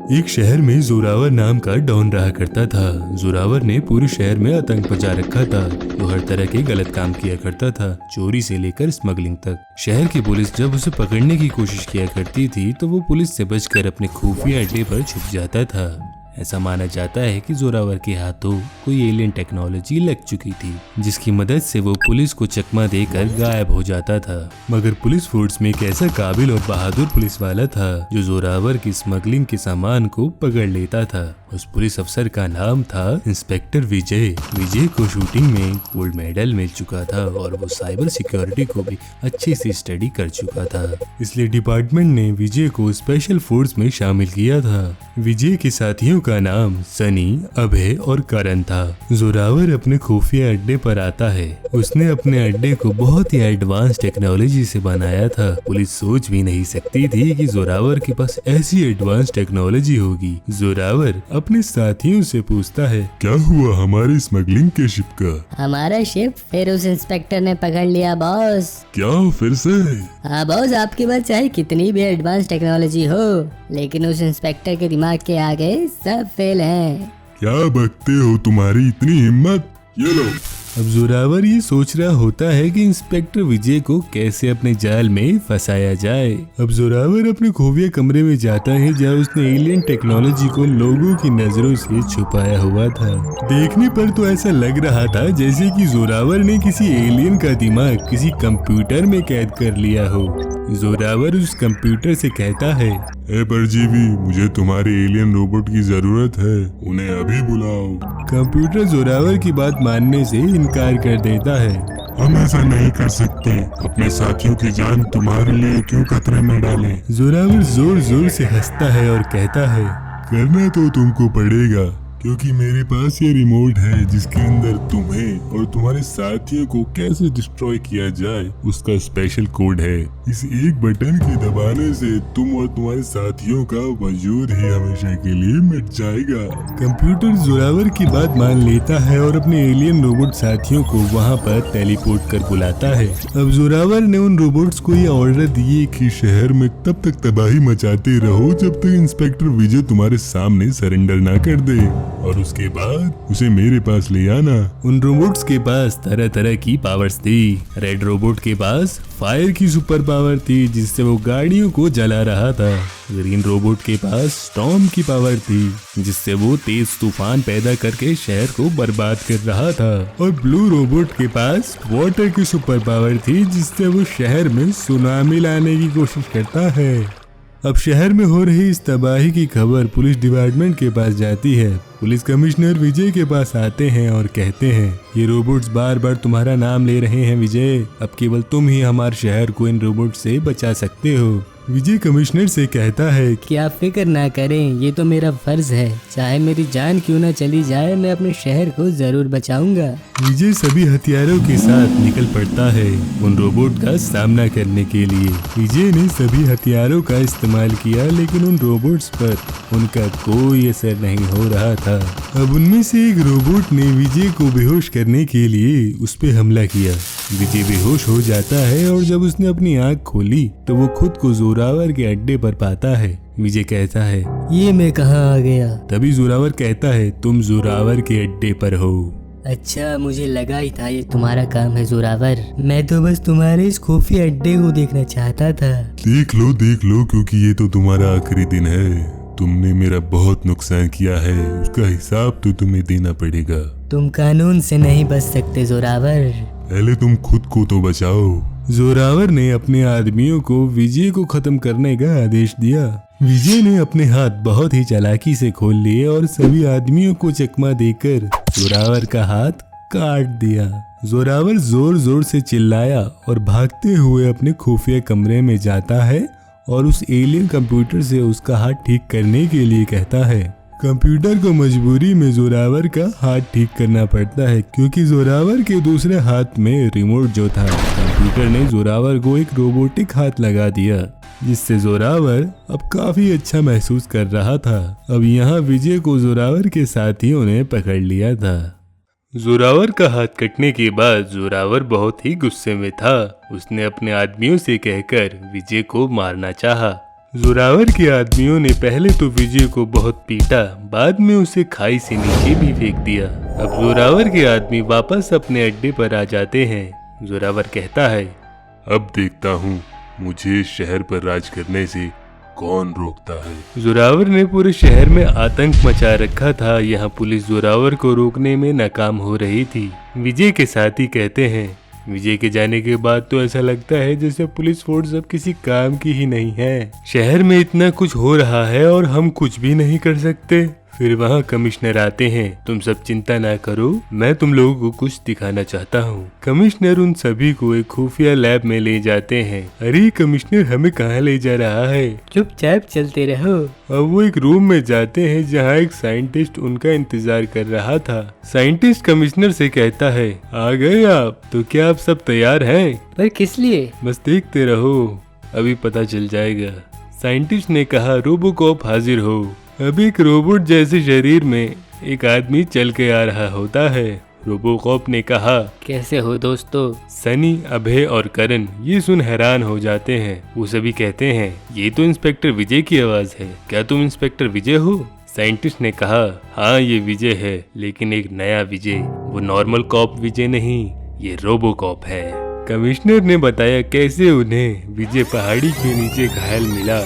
एक शहर में जोरावर नाम का डॉन रहा करता था। जोरावर ने पूरे शहर में आतंक मचा रखा था। वो हर तरह के गलत काम किया करता था, चोरी से लेकर स्मगलिंग तक। शहर की पुलिस जब उसे पकड़ने की कोशिश किया करती थी तो वो पुलिस से बचकर अपने खुफिया अड्डे पर छुप जाता था। ऐसा माना जाता है कि जोरावर के हाथों कोई एलियन टेक्नोलॉजी लग चुकी थी, जिसकी मदद से वो पुलिस को चकमा देकर गायब हो जाता था। मगर पुलिस फोर्स में एक ऐसा काबिल और बहादुर पुलिस वाला था जो जोरावर की स्मगलिंग के सामान को पकड़ लेता था। उस पुलिस अफसर का नाम था इंस्पेक्टर विजय। विजय को शूटिंग में गोल्ड मेडल मिल चुका था और वो साइबर सिक्योरिटी को भी अच्छे से स्टडी कर चुका था। इसलिए डिपार्टमेंट ने विजय को स्पेशल फोर्स में शामिल किया था। विजय के साथियों का नाम सनी, अभय और करण था। जोरावर अपने खुफिया अड्डे पर आता है। उसने अपने अड्डे को बहुत ही एडवांस टेक्नोलॉजी से बनाया था। पुलिस सोच भी नहीं सकती थी कि जोरावर के पास ऐसी एडवांस टेक्नोलॉजी होगी। जोरावर अपने साथियों से पूछता है, क्या हुआ हमारी स्मगलिंग के शिप का? हमारा शिप फिर उस इंस्पेक्टर ने पकड़ लिया बॉस। क्या फिर से? हाँ बॉस, आपके पास चाहे कितनी भी एडवांस टेक्नोलॉजी हो, लेकिन उस इंस्पेक्टर के दिमाग के आगे सब फेल हैं। क्या बकते हो, तुम्हारी इतनी हिम्मत? ये लो। अब जोरावर ये सोच रहा होता है कि इंस्पेक्टर विजय को कैसे अपने जाल में फंसाया जाए। अब जोरावर अपने खुफिया कमरे में जाता है जहाँ उसने एलियन टेक्नोलॉजी को लोगों की नजरों से छुपाया हुआ था। देखने पर तो ऐसा लग रहा था जैसे कि जोरावर ने किसी एलियन का दिमाग किसी कंप्यूटर में कैद कर लिया हो। जोरावर उस कंप्यूटर से कहता है, ए परजीवी, मुझे तुम्हारे एलियन रोबोट की जरूरत है, उन्हें अभी बुलाओ। कंप्यूटर जोरावर की बात मानने से इनकार कर देता है। हम ऐसा नहीं कर सकते, अपने साथियों की जान तुम्हारे लिए क्यों खतरे में डालें? जोरावर जोर जोर से हंसता है और कहता है, करना तो तुमको पड़ेगा, क्योंकि मेरे पास ये रिमोट है जिसके अंदर तुम्हें और तुम्हारे साथियों को कैसे डिस्ट्रॉय किया जाए उसका स्पेशल कोड है। इस एक बटन के दबाने से तुम और तुम्हारे साथियों का वजूद ही हमेशा के लिए मिट जाएगा। कंप्यूटर जोरावर की बात मान लेता है और अपने एलियन रोबोट साथियों को वहाँ पर टेलीपोर्ट कर बुलाता है। अब जोरावर ने उन रोबोट्स को ये ऑर्डर दिए कि शहर में तब तक तबाही मचाते रहो जब तक इंस्पेक्टर विजय तुम्हारे सामने सरेंडर ना कर दे, और उसके बाद उसे मेरे पास ले आना। उन रोबोट्स के पास तरह तरह की पावर्स थी। रेड रोबोट के पास फायर की सुपर पावर थी जिससे वो गाड़ियों को जला रहा था। ग्रीन रोबोट के पास स्टॉर्म की पावर थी जिससे वो तेज तूफान पैदा करके शहर को बर्बाद कर रहा था। और ब्लू रोबोट के पास वाटर की सुपर पावर थी जिससे वो शहर में सुनामी लाने की कोशिश करता है। अब शहर में हो रही इस तबाही की खबर पुलिस डिपार्टमेंट के पास जाती है। पुलिस कमिश्नर विजय के पास आते हैं और कहते हैं, ये रोबोट्स बार बार तुम्हारा नाम ले रहे हैं विजय, अब केवल तुम ही हमारे शहर को इन रोबोट से बचा सकते हो। विजय कमिश्नर से कहता है कि आप फिक्र ना करें, ये तो मेरा फर्ज है, चाहे मेरी जान क्यों ना चली जाए, मैं अपने शहर को जरूर बचाऊंगा। विजय सभी हथियारों के साथ निकल पड़ता है उन रोबोट का सामना करने के लिए। विजय ने सभी हथियारों का इस्तेमाल किया लेकिन उन रोबोट्स पर उनका कोई असर नहीं हो रहा था। अब उनमें से एक रोबोट ने विजय को बेहोश करने के लिए उस पे हमला किया। विजय बेहोश हो जाता है और जब उसने अपनी आँख खोली तो वो खुद को जोरावर के अड्डे पर पाता है। विजय कहता है, ये मैं कहाँ आ गया? तभी जोरावर कहता है, तुम जोरावर के अड्डे पर हो। अच्छा, मुझे लगा ही था ये तुम्हारा काम है जोरावर, मैं तो बस तुम्हारे इस खुफिया अड्डे को देखना चाहता था। देख लो, क्योंकि ये तो तुम्हारा आखिरी दिन है। तुमने मेरा बहुत नुकसान किया है, उसका हिसाब तो तुम्हें देना पड़ेगा। तुम कानून से नहीं बच सकते जोरावर, पहले तुम खुद को तो बचाओ। जोरावर ने अपने आदमियों को विजय को खत्म करने का आदेश दिया। विजय ने अपने हाथ बहुत ही चालाकी से खोल लिए और सभी आदमियों को चकमा देकर जोरावर का हाथ काट दिया। जोरावर जोर जोर से चिल्लाया और भागते हुए अपने खुफिया कमरे में जाता है और उस एलियन कंप्यूटर से उसका हाथ ठीक करने के लिए कहता है। कंप्यूटर को मजबूरी में जोरावर का हाथ ठीक करना पड़ता है क्योंकि जोरावर के दूसरे हाथ में रिमोट जो था, कंप्यूटर ने जोरावर को एक रोबोटिक हाथ लगा दिया जिससे जोरावर अब काफी अच्छा महसूस कर रहा था। अब यहाँ विजय को जोरावर के साथियों ने पकड़ लिया था। जोरावर का हाथ कटने के बाद जोरावर बहुत ही गुस्से में था। उसने अपने आदमियों से कहकर विजय को मारना चाहा, जोरावर के आदमियों ने पहले तो विजय को बहुत पीटा, बाद में उसे खाई से नीचे भी फेंक दिया। अब जोरावर के आदमी वापस अपने अड्डे पर आ जाते हैं। जोरावर कहता है, अब देखता हूँ मुझे शहर पर राज करने से कौन रोकता है। जोरावर ने पूरे शहर में आतंक मचा रखा था। यहाँ पुलिस जोरावर को रोकने में नाकाम हो रही थी। विजय के साथी कहते हैं, विजय के जाने के बाद तो ऐसा लगता है जैसे पुलिस फोर्स अब किसी काम की ही नहीं है। शहर में इतना कुछ हो रहा है और हम कुछ भी नहीं कर सकते। फिर वहाँ कमिश्नर आते हैं। तुम सब चिंता ना करो, मैं तुम लोगों को कुछ दिखाना चाहता हूँ। कमिश्नर उन सभी को एक खुफिया लैब में ले जाते हैं। अरे कमिश्नर, हमें कहाँ ले जा रहा है? चुपचाप चलते रहो। अब वो एक रूम में जाते हैं जहाँ एक साइंटिस्ट उनका इंतजार कर रहा था। साइंटिस्ट कमिश्नर से कहता है, आ गए आप? तो क्या आप सब तैयार हैं? पर किस लिए? बस देखते रहो, अभी पता चल जाएगा। साइंटिस्ट ने कहा, रोबोकॉप हाजिर हो। अब एक रोबोट जैसे शरीर में एक आदमी चल के आ रहा होता है। रोबोकॉप ने कहा, कैसे हो दोस्तों? सनी, अभय और करण ये सुन हैरान हो जाते हैं। वो सभी कहते हैं, ये तो इंस्पेक्टर विजय की आवाज है। क्या तुम इंस्पेक्टर विजय हो? साइंटिस्ट ने कहा, हाँ ये विजय है, लेकिन एक नया विजय। वो नॉर्मल कॉप विजय नहीं, ये रोबोकॉप है। कमिश्नर ने बताया कैसे उन्हें विजय पहाड़ी के नीचे घायल मिला।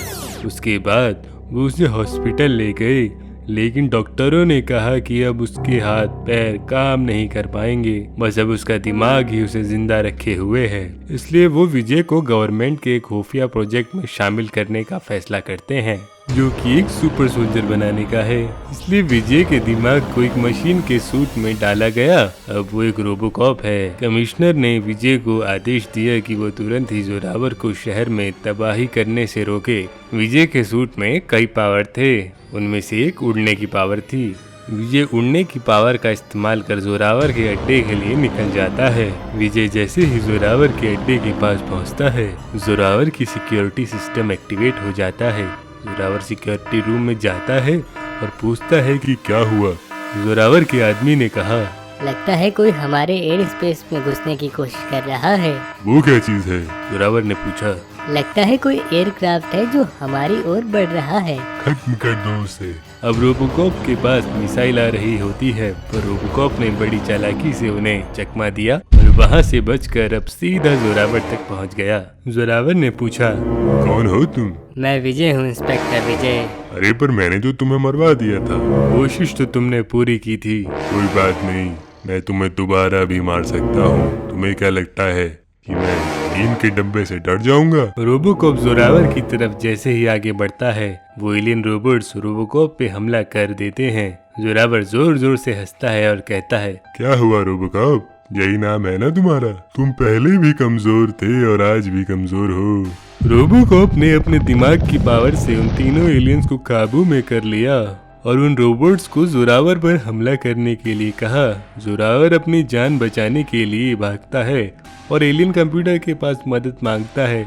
उसके बाद वो उसे हॉस्पिटल ले गए, लेकिन डॉक्टरों ने कहा कि अब उसके हाथ पैर काम नहीं कर पाएंगे। बस अब उसका दिमाग ही उसे जिंदा रखे हुए है। इसलिए वो विजय को गवर्नमेंट के एक खुफिया प्रोजेक्ट में शामिल करने का फैसला करते हैं, जो कि एक सुपर सोल्जर बनाने का है। इसलिए विजय के दिमाग को एक मशीन के सूट में डाला गया। अब वो एक रोबोकॉप है। कमिश्नर ने विजय को आदेश दिया कि वो तुरंत ही जोरावर को शहर में तबाही करने से रोके। विजय के सूट में कई पावर थे, उनमें से एक उड़ने की पावर थी। विजय उड़ने की पावर का इस्तेमाल कर जोरावर के अड्डे के लिए निकल जाता है। विजय जैसे ही जोरावर के अड्डे के पास पहुंचता है, जोरावर की सिक्योरिटी सिस्टम एक्टिवेट हो जाता है। जोरावर सिक्योरिटी रूम में जाता है और पूछता है कि क्या हुआ। जोरावर के आदमी ने कहा, लगता है कोई हमारे एयर स्पेस में घुसने की कोशिश कर रहा है। वो क्या चीज है? जोरावर ने पूछा। लगता है कोई एयरक्राफ्ट है जो हमारी ओर बढ़ रहा है। खत्म कर दो उसे। अब रोबोकॉप के पास मिसाइल आ रही होती है, पर रोबोकॉप ने बड़ी चालाकी से उन्हें चकमा दिया और वहाँ से बचकर अब सीधा जोरावर तक पहुँच गया। जोरावर ने पूछा, कौन हो तुम? मैं विजय हूँ, इंस्पेक्टर विजय। अरे पर मैंने तो तुम्हें मरवा दिया था। कोशिश तो तुमने पूरी की थी। कोई बात नहीं, मैं तुम्हें दोबारा भी मार सकता हूँ। तुम्हें क्या लगता है कि मैं एलियन के डब्बे से डर जाऊंगा? रोबोकॉप जोरावर की तरफ जैसे ही आगे बढ़ता है, वो एलियन रोबोट्स रोबोकॉप पे हमला कर देते हैं। जोरावर जोर जोर से हंसता है और कहता है, क्या हुआ रोबोकॉप? यही नाम है ना तुम्हारा? तुम पहले भी कमजोर थे और आज भी कमजोर हो। रोबोकॉप ने अपने दिमाग की पावर से उन तीनों एलियंस को काबू में कर लिया और उन रोबोट्स को जोरावर पर हमला करने के लिए कहा। जोरावर अपनी जान बचाने के लिए भागता है और एलियन कंप्यूटर के पास मदद मांगता है।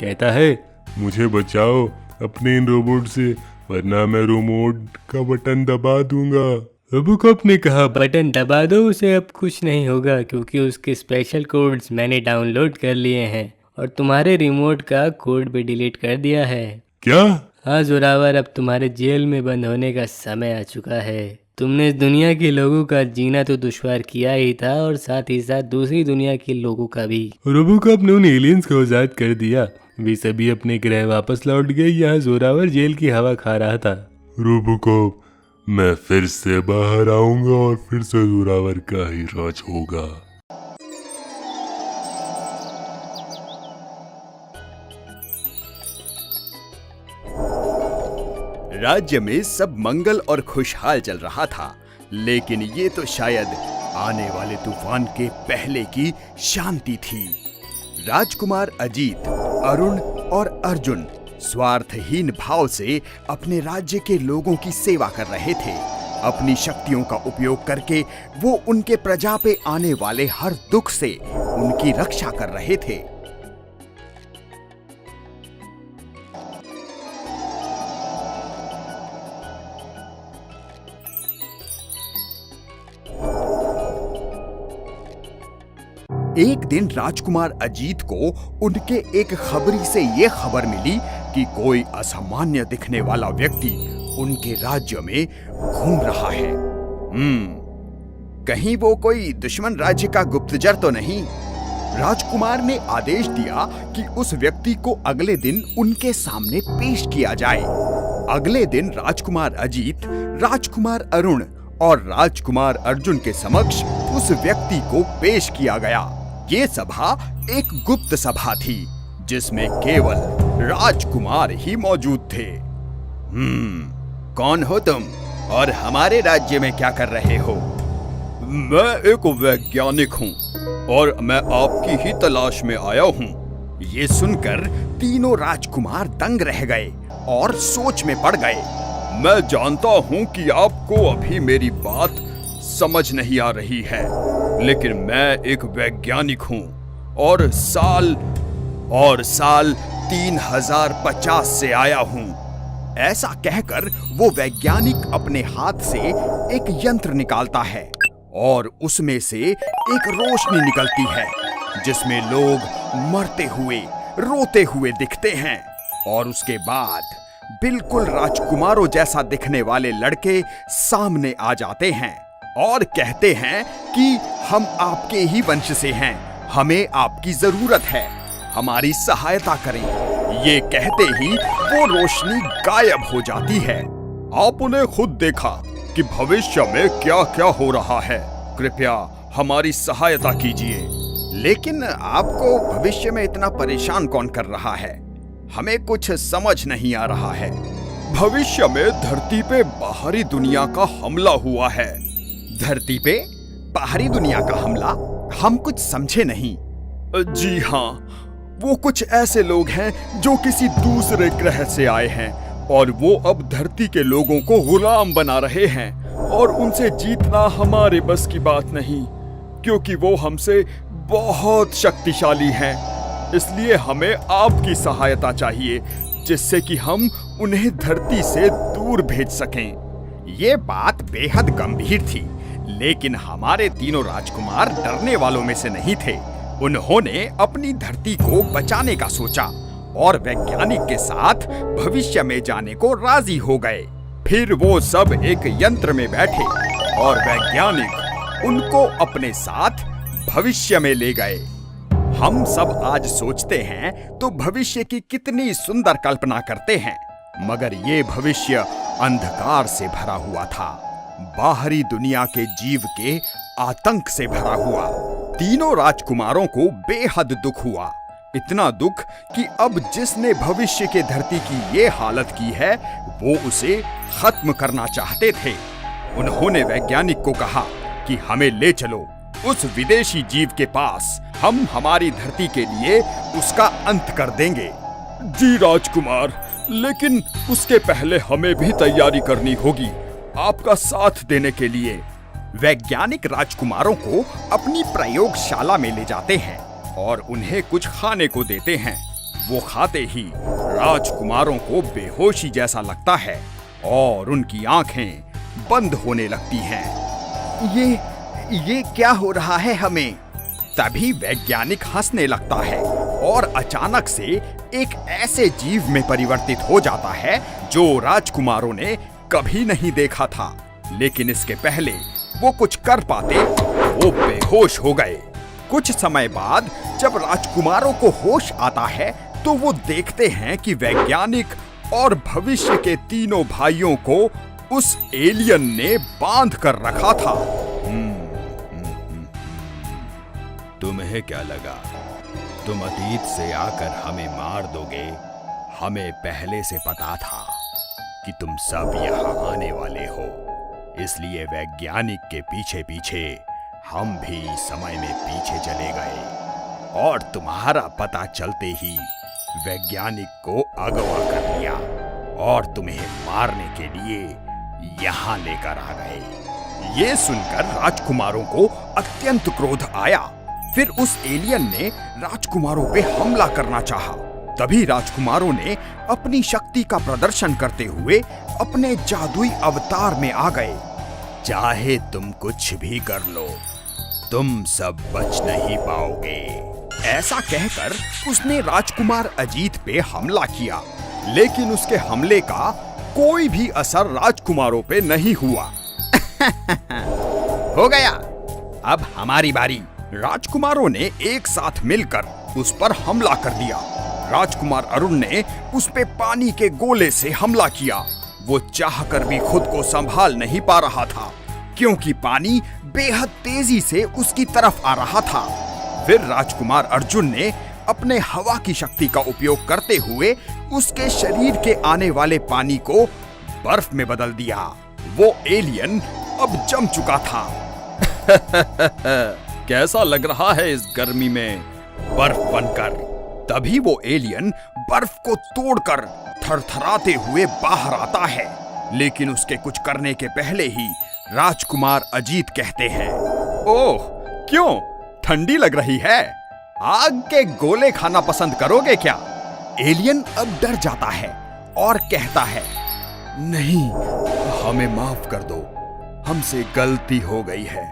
कहता है, मुझे बचाओ अपने इन रोबोट से, वरना मैं रिमोट का बटन दबा दूंगा। रोबोकॉप ने कहा, बटन दबा दो, उसे अब कुछ नहीं होगा क्योंकि उसके स्पेशल कोड्स मैंने डाउनलोड कर लिए हैं और तुम्हारे रिमोट का कोड भी डिलीट कर दिया है। क्या? हाँ जोरावर, अब तुम्हारे जेल में बंद होने का समय आ चुका है। तुमने इस दुनिया के लोगों का जीना तो दुश्वार किया ही था और साथ ही साथ दूसरी दुनिया के लोगों का भी। रोबोकॉप ने उन एलियंस को आजाद कर दिया। वे सभी अपने ग्रह वापस लौट गए। यहाँ जोरावर जेल की हवा खा रहा था। रोबोकॉप, मैं फिर से बाहर आऊंगा और फिर से जोरावर का ही राज होगा। राज्य में सब मंगल और खुशहाल चल रहा था, लेकिन ये तो शायद आने वाले तूफान के पहले की शांति थी। राजकुमार अजीत, अरुण और अर्जुन स्वार्थहीन भाव से अपने राज्य के लोगों की सेवा कर रहे थे। अपनी शक्तियों का उपयोग करके वो उनके प्रजा पे आने वाले हर दुख से उनकी रक्षा कर रहे थे। एक दिन राजकुमार अजीत को उनके एक खबरी से ये खबर मिली कि कोई असामान्य दिखने वाला व्यक्ति उनके राज्य में घूम रहा है। कहीं वो कोई दुश्मन राज्य का गुप्तचर तो नहीं? राजकुमार ने आदेश दिया कि उस व्यक्ति को अगले दिन उनके सामने पेश किया जाए। अगले दिन राजकुमार अजीत, राजकुमार अरुण और राजकुमार अर्जुन के समक्ष उस व्यक्ति को पेश किया गया। ये सभा एक गुप्त सभा थी जिसमें केवल राजकुमार ही मौजूद थे। कौन हो तुम और हमारे राज्य में क्या कर रहे हो? मैं एक वैज्ञानिक हूँ और मैं आपकी ही तलाश में आया हूँ। ये सुनकर तीनों राजकुमार दंग रह गए और सोच में पड़ गए। मैं जानता हूँ कि आपको अभी मेरी बात समझ नहीं आ रही है, लेकिन मैं एक वैज्ञानिक हूँ और साल 3050 से आया हूँ। ऐसा कहकर वो वैज्ञानिक अपने हाथ से एक यंत्र निकालता है और उसमें से एक रोशनी निकलती है जिसमें लोग मरते हुए, रोते हुए दिखते हैं। और उसके बाद बिल्कुल राजकुमारों जैसा दिखने वाले लड़के सामने आ जाते हैं और कहते हैं कि हम आपके ही वंश से हैं, हमें आपकी जरूरत है, हमारी सहायता करें। ये कहते ही वो रोशनी गायब हो जाती है। आपने खुद देखा कि भविष्य में क्या क्या हो रहा है, कृपया हमारी सहायता कीजिए। लेकिन आपको भविष्य में इतना परेशान कौन कर रहा है? हमें कुछ समझ नहीं आ रहा है। भविष्य में धरती पे बाहरी दुनिया का हमला हुआ है। धरती पे बाहरी दुनिया का हमला? हम कुछ समझे नहीं। जी हाँ, वो कुछ ऐसे लोग हैं जो किसी दूसरे ग्रह से आए हैं और वो अब धरती के लोगों को गुलाम बना रहे हैं और उनसे जीतना हमारे बस की बात नहीं, क्योंकि वो हमसे बहुत शक्तिशाली हैं। इसलिए हमें आपकी सहायता चाहिए जिससे कि हम उन्हें धरती से दूर भेज सकें। ये बात बेहद गंभीर थी, लेकिन हमारे तीनों राजकुमार डरने वालों में से नहीं थे। उन्होंने अपनी धरती को बचाने का सोचा और वैज्ञानिक के साथ भविष्य में जाने को राजी हो गए। फिर वो सब एक यंत्र में बैठे और वैज्ञानिक उनको अपने साथ भविष्य में ले गए। हम सब आज सोचते हैं तो भविष्य की कितनी सुंदर कल्पना करते हैं, मगर ये भविष्य अंधकार से भरा हुआ था, बाहरी दुनिया के जीव के आतंक से भरा हुआ। तीनों राजकुमारों को बेहद दुख हुआ, इतना दुख कि अब जिसने भविष्य के धरती की ये हालत की है वो उसे खत्म करना चाहते थे। उन्होंने वैज्ञानिक को कहा कि हमें ले चलो उस विदेशी जीव के पास, हम हमारी धरती के लिए उसका अंत कर देंगे। जी राजकुमार, लेकिन उसके पहले हमें भी तैयारी करनी होगी आपका साथ देने के लिए। वैज्ञानिक राजकुमारों को अपनी प्रयोगशाला में ले जाते हैं और उन्हें कुछ खाने को देते हैं। वो खाते ही राजकुमारों को बेहोशी जैसा लगता है और उनकी आंखें बंद होने लगती हैं। ये क्या हो रहा है हमें? तभी वैज्ञानिक हंसने लगता है और अचानक से एक ऐसे जीव में परिवर्तित हो जाता है जो राजकुमारों ने कभी नहीं देखा था। लेकिन इसके पहले वो कुछ कर पाते वो बेहोश हो गए। कुछ समय बाद जब राजकुमारों को होश आता है तो वो देखते हैं कि वैज्ञानिक और भविष्य के तीनों भाइयों को उस एलियन ने बांध कर रखा था। तुम्हें क्या लगा तुम अतीत से आकर हमें मार दोगे? हमें पहले से पता था कि तुम सब यहाँ आने वाले हो, इसलिए वैज्ञानिक के पीछे पीछे हम भी समय में पीछे चले गए और तुम्हारा पता चलते ही वैज्ञानिक को अगवा कर लिया और तुम्हें मारने के लिए यहाँ लेकर आ गए। ये सुनकर राजकुमारों को अत्यंत क्रोध आया। फिर उस एलियन ने राजकुमारों पे हमला करना चाहा। तभी राजकुमारों ने अपनी शक्ति का प्रदर्शन करते हुए अपने जादुई अवतार में आ गए। चाहे तुम कुछ भी कर लो, तुम सब बच नहीं पाओगे। ऐसा कहकर उसने राजकुमार अजीत पे हमला किया, लेकिन उसके हमले का कोई भी असर राजकुमारों पे नहीं हुआ। हो गया, अब हमारी बारी। राजकुमारों ने एक साथ मिलकर उस पर हमला कर दिया। राजकुमार अरुण ने उस पे पानी के गोले से हमला किया। वो चाहकर भी खुद को संभाल नहीं पा रहा था, क्योंकि पानी बेहद तेजी से उसकी तरफ आ रहा था। फिर राजकुमार अर्जुन ने अपने हवा की शक्ति का उपयोग करते हुए उसके शरीर के आने वाले पानी को बर्फ में बदल दिया। वो एलियन अब जम चुका था। कैसा लग रहा है इस गर्मी में बर्फ बनकर? तभी वो एलियन बर्फ को तोड़कर थरथराते हुए बाहर आता है, लेकिन उसके कुछ करने के पहले ही राजकुमार अजीत कहते हैं, ओह, क्यों ठंडी लग रही है? आग के गोले खाना पसंद करोगे क्या? एलियन अब डर जाता है और कहता है, नहीं, हमें माफ कर दो, हमसे गलती हो गई है।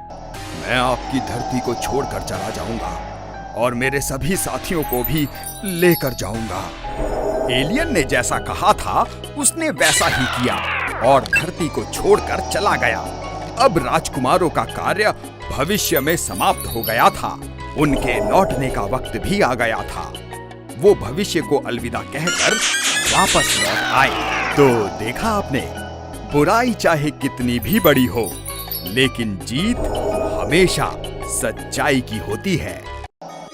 मैं आपकी धरती को छोड़कर चला जाऊंगा और मेरे सभी साथियों को भी लेकर जाऊंगा। एलियन ने जैसा कहा था उसने वैसा ही किया और धरती को छोड़कर चला गया। अब राजकुमारों का कार्य भविष्य में समाप्त हो गया था। उनके लौटने का वक्त भी आ गया था। वो भविष्य को अलविदा कहकर वापस लौट आए। तो देखा आपने, बुराई चाहे कितनी भी बड़ी हो, लेकिन जीत हमेशा सच्चाई की होती है।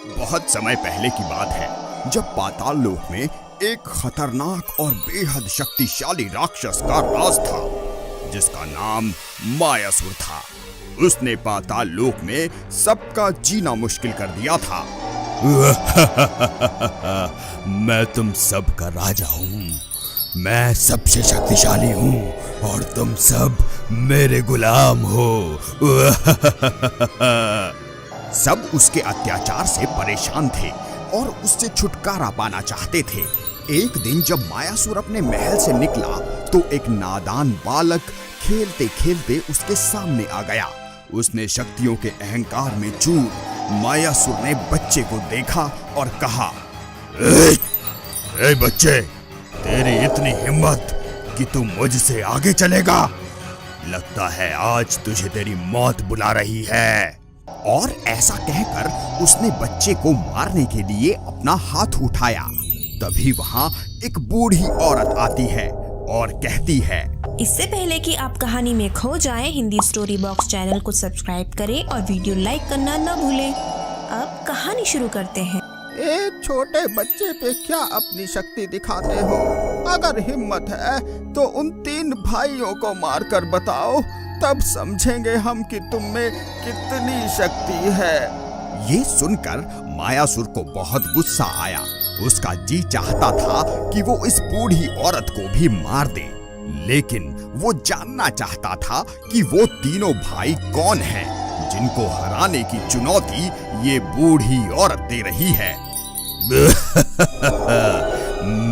बहुत समय पहले की बात है, जब पाताल लोक में एक खतरनाक और बेहद शक्तिशाली राक्षस का राज था, जिसका नाम मायासुर था। उसने पाताल लोक में सबका जीना मुश्किल कर दिया था। मैं तुम सबका राजा हूँ, मैं सबसे शक्तिशाली हूँ और तुम सब मेरे गुलाम हो। सब उसके अत्याचार से परेशान थे और उससे छुटकारा पाना चाहते थे। एक दिन जब मायासुर अपने महल से निकला तो एक नादान बालक खेलते खेलते उसके सामने आ गया। उसने शक्तियों के अहंकार में चूर मायासुर ने बच्चे को देखा और कहा, ए बच्चे, तेरी इतनी हिम्मत कि तू मुझसे आगे चलेगा? लगता है आज तुझे तेरी मौत बुला रही है। और ऐसा कहकर उसने बच्चे को मारने के लिए अपना हाथ उठाया। तभी वहां एक बूढ़ी औरत आती है और कहती है, इससे पहले कि आप कहानी में खो जाएं, हिंदी स्टोरी बॉक्स चैनल को सब्सक्राइब करें और वीडियो लाइक करना न भूलें। अब कहानी शुरू करते हैं। एक छोटे बच्चे पे क्या अपनी शक्ति दिखाते हो? अगर हिम्मत है तो उन 3 भाइयों को मारकर बताओ, तब समझेंगे हम कि तुम में कितनी शक्ति है। ये सुनकर मायासुर को बहुत गुस्सा आया। उसका जी चाहता था कि वो इस बूढ़ी औरत को भी मार दे, लेकिन वो जानना चाहता था कि वो तीनों भाई कौन हैं, जिनको हराने की चुनौती ये बूढ़ी औरत दे रही है।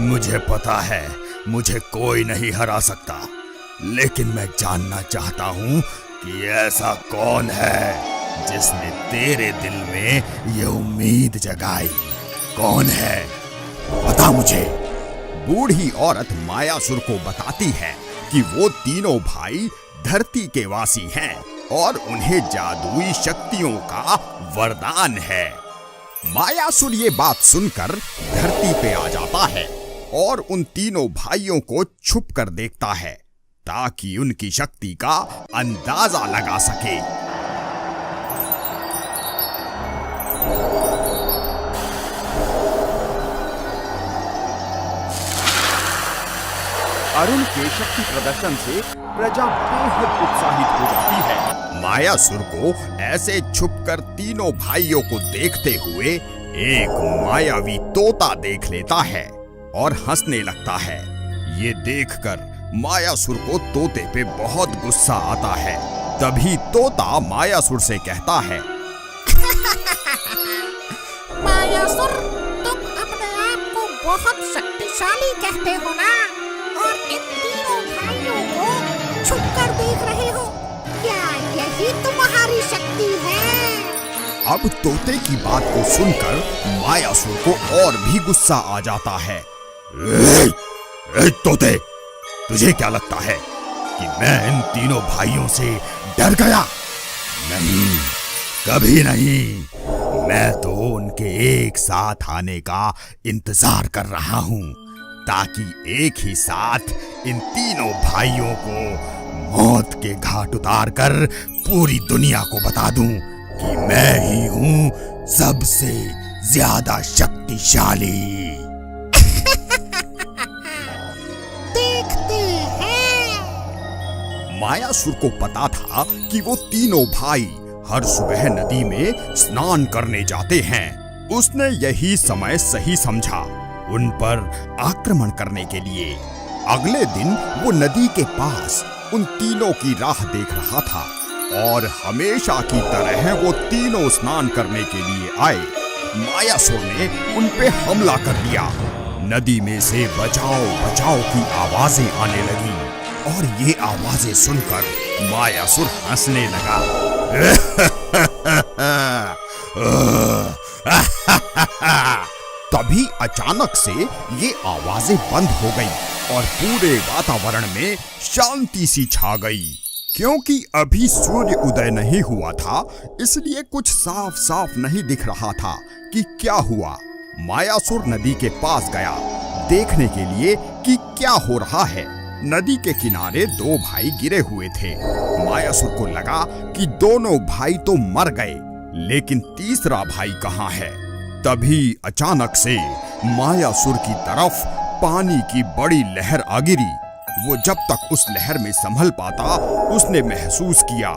मुझे पता है मुझे कोई नहीं हरा सकता, लेकिन मैं जानना चाहता हूँ कि ऐसा कौन है जिसने तेरे दिल में ये उम्मीद जगाई। कौन है, बता मुझे। बूढ़ी औरत मायासुर को बताती है कि वो तीनों भाई धरती के वासी हैं और उन्हें जादुई शक्तियों का वरदान है। मायासुर ये बात सुनकर धरती पे आ जाता है और उन तीनों भाइयों को छुप कर देखता है, ताकि उनकी शक्ति का अंदाजा लगा सके। अरुण के शक्ति प्रदर्शन से प्रजा बेहद उत्साहित हो जाती है। मायासुर को ऐसे छुपकर तीनों भाइयों को देखते हुए एक मायावी तोता देख लेता है और हंसने लगता है। ये देखकर मायासुर को तोते पे बहुत गुस्सा आता है। तभी तोता मायासुर से कहता है, मायासुर, तुम अपने आप को बहुत शक्तिशाली कहते हो ना, और इन तीनों भाइयों को छुपकर देख रहे हो। क्या यही तुम्हारी शक्ति है? अब तोते की बात को सुनकर मायासुर को और भी गुस्सा आ जाता है। ए तोते, तुझे क्या लगता है कि मैं इन तीनों भाइयों से डर गया? नहीं, कभी नहीं। मैं तो उनके एक साथ आने का इंतजार कर रहा हूँ, ताकि एक ही साथ इन तीनों भाइयों को मौत के घाट उतार कर पूरी दुनिया को बता दूं कि मैं ही हूँ सबसे ज्यादा शक्तिशाली। देखते हैं। मायासुर को पता था कि वो तीनों भाई हर सुबह नदी में स्नान करने जाते हैं। उसने यही समय सही समझा उन पर आक्रमण करने के लिए। अगले दिन वो नदी के पास उन तीनों की राह देख रहा था और हमेशा की तरह वो तीनों स्नान करने के लिए आए। मायासुर ने उन पे हमला कर दिया। नदी में से बचाओ बचाओ की आवाजें आने लगी और ये आवाजें सुनकर मायासुर हंसने लगा। तभी अचानक से ये आवाजें बंद हो गई और पूरे वातावरण में शांति सी छा गई। क्योंकि अभी सूर्य उदय नहीं हुआ था, इसलिए कुछ साफ साफ नहीं दिख रहा था कि क्या हुआ। मायासुर नदी के पास गया देखने के लिए कि क्या हो रहा है। नदी के किनारे दो भाई गिरे हुए थे। मायासुर को लगा कि दोनों भाई तो मर गए, लेकिन तीसरा भाई कहाँ है। तभी अचानक से मायासुर की तरफ पानी की बड़ी लहर आ गिरी। वो जब तक उस लहर में संभल पाता, उसने महसूस किया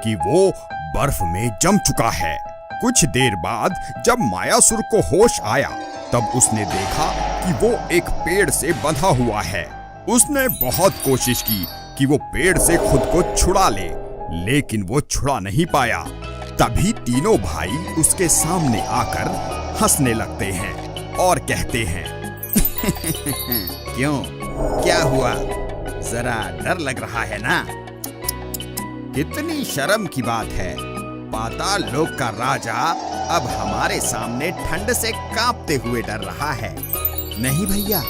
कि वो बर्फ में जम चुका है। कुछ देर बाद जब मायासुर को होश आया, तब उसने देखा कि वो एक पेड़ से बंधा हुआ है। उसने बहुत कोशिश की कि वो पेड़ से खुद को छुड़ा ले, लेकिन वो छुड़ा नहीं पाया। तभी तीनों भाई उसके सामने आकर हंसने लगते हैं और कहते हैं, क्यों, क्या हुआ? जरा डर लग रहा है ना? कितनी शर्म की बात है। पाताल लोक का राजा अब हमारे सामने ठंड से कांपते हुए डर रहा है। नहीं भैया,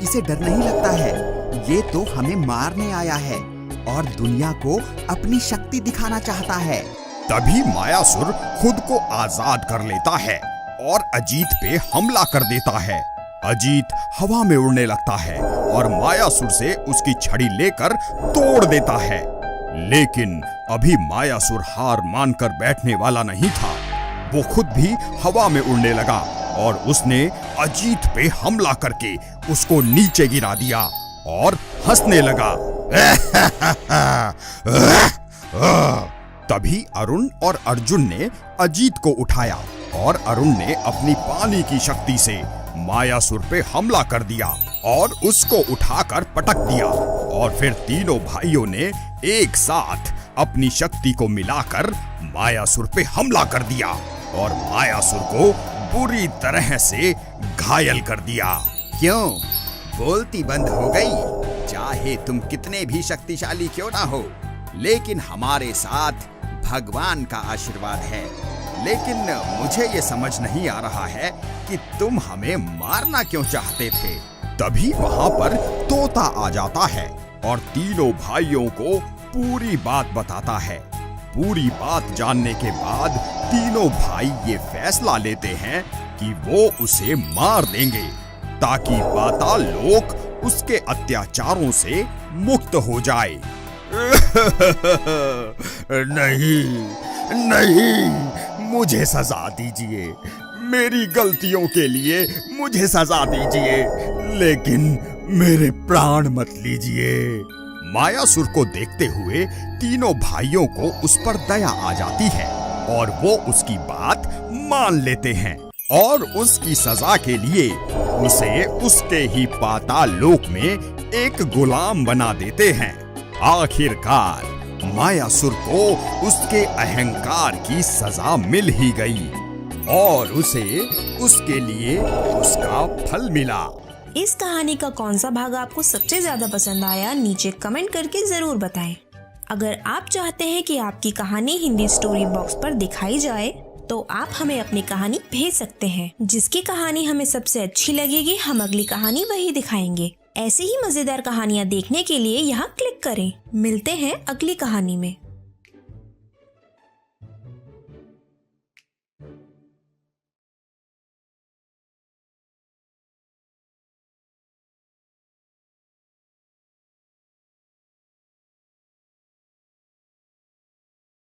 इसे डर नहीं लगता है। ये तो हमें मारने आया है और दुनिया को अपनी शक्ति दिखाना चाहता है। तभी मायासुर खुद को आजाद कर लेता है और अजीत पे हमला कर देता है। अजीत हवा में उड़ने लगता है और मायासुर से उसकी छड़ी लेकर तोड़ देता है। लेकिन अभी मायासुर हार मानकर बैठने वाला नहीं था। वो खुद भी हवा में उड़ने लगा और उसने अजीत पे हमला करके उसको नीचे गिरा दिया और हंसने लगा। तभी अरुण और अर्जुन ने अजीत को उठाया और अरुण ने अपनी पानी की शक्ति से मायासुर पे हमला कर दिया और उसको उठाकर पटक दिया। और फिर तीनों भाइयों ने एक साथ अपनी शक्ति को मिलाकर मायासुर पे हमला कर दिया और मायासुर को बुरी तरह से घायल कर दिया। क्यों, बोलती बंद हो गई? चाहे तुम कितने भी शक्तिशाली क्यों ना हो, लेकिन हमारे साथ भगवान का आशीर्वाद है। लेकिन मुझे ये समझ नहीं आ रहा है कि तुम हमें मारना क्यों चाहते थे। तभी वहां पर तोता आ जाता है और तीनों भाइयों को पूरी बात बताता है। पूरी बात जानने के बाद तीनों भाई ये फैसला लेते हैं कि वो उसे मार देंगे, ताकि पाताल लोक उसके अत्याचारों से मुक्त हो जाए। नहीं, नहीं, मुझे सजा दीजिए। मेरी गलतियों के लिए मुझे सजा दीजिए, लेकिन मेरे प्राण मत लीजिए। मायासुर को देखते हुए तीनों भाइयों को उस पर दया आ जाती है और वो उसकी बात मान लेते हैं और उसकी सजा के लिए उसे उसके ही पाताल लोक में एक गुलाम बना देते हैं। आखिरकार मायासुर को उसके अहंकार की सजा मिल ही गई और उसे उसके लिए उसका फल मिला। इस कहानी का कौन सा भाग आपको सबसे ज्यादा पसंद आया, नीचे कमेंट करके जरूर बताएं। अगर आप चाहते हैं कि आपकी कहानी हिंदी स्टोरी बॉक्स पर दिखाई जाए तो आप हमें अपनी कहानी भेज सकते हैं। जिसकी कहानी हमें सबसे अच्छी लगेगी हम अगली कहानी वही दिखाएंगे। ऐसे ही मजेदार कहानियाँ देखने के लिए यहाँ क्लिक करें। मिलते हैं अगली कहानी में।